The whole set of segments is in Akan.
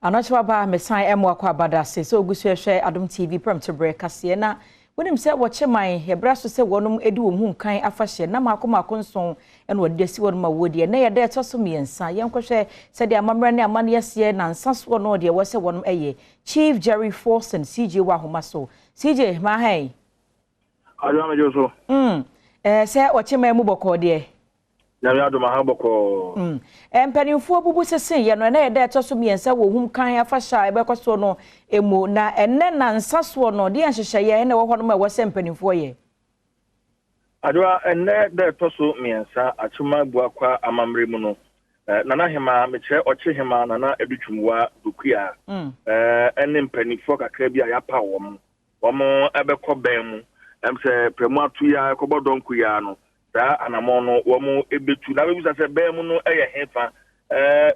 Anachwa ba mesan Akyem Abuakwa so ogusu ehwe Adom TV Premotobre Kasee na wonim se wocheman hebra so se wonum edi wo hu kan afahye na makoma nson ene wode si wonum awodie na yede etoso miensa yenkohwe se de amamre ne amane yese na nsaso no de wo se wonum eye Chief Jerry Forson CJ wa homa so CJ ma hai Adom amejoso se wocheman mu boko de na Adom ahaboko empanimfo bubu sese ye no na yede etoso miensa wo hum kan afahye ebekoso no emu na enne na nsaso no de anhyehyeye ene wo hono ma wo se empanimfo ye Adwa enne de etoso miensa Akyem Abuakwa amamre mu no nana hema meche ochehema nana edutwumwa dukua enne empanimfo kakra bi ayapa wom ebekọ Baenmu se Premotobre ya kobodonku ya no da anamono womu ebetu na bebusa se Baenmu no eye hefa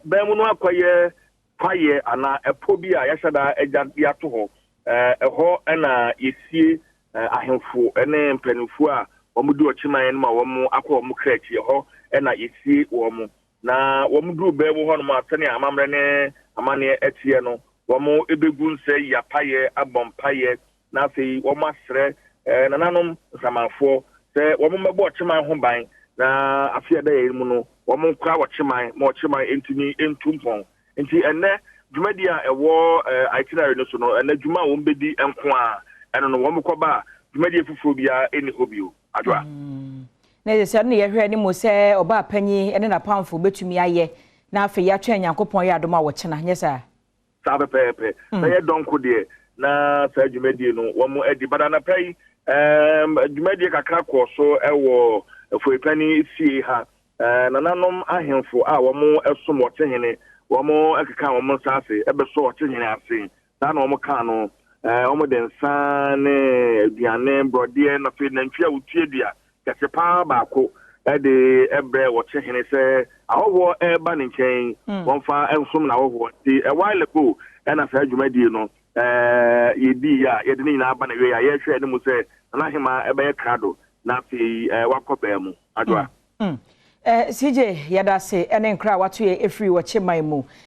Baenmu no akoye paye ana epo bi a yashada eja to ho eho na yesie ahemfo ene mpanimfo a womu du ochiman no ma womu akọ womu kreti eho na yesie womu na womu du Baenmu ho no ma tane amamre ne amane etie no womu ebegu nse ya paye abompaye na fe womu asre nananom samanfo se womu mebo ochiman ho ban na afia da yemu no womu kwa ochiman ma ochiman entumi entumpon enti enne dwumadi a ewo itinerary no so no enne dwuma wo mbedi enko a eno no womu koba dwumadi efufo bia eni hobio adwa na yese no ye hwe ni mo se oba panyi ene na pamfo betumi aye na afi ya twa Nyankopon ya adom a wo chena nyesa sabe pepe na ye donko de na sa dwumadi no womu edi badana pai dwumadi kakra ko so ewo efoipani sie ha nananom ahemfo a womu esom wo chehene womo ekeka womo sase ebeso ochehene ase da na womo ka no womo densa ne aduane brode na fe na ntwa utie dia kese pa baako de ebre wo chehene se awowo eba ne nchen wonfa ensom na awowo ti a while ago na sa dwumadi no yedi ya yedi ni na aba na we ya ye hwe ne mu se na hema ebe ye krado na fe wakọ Baenmu adwa CJ yadase ene nkra wato ye efri wo cheman mu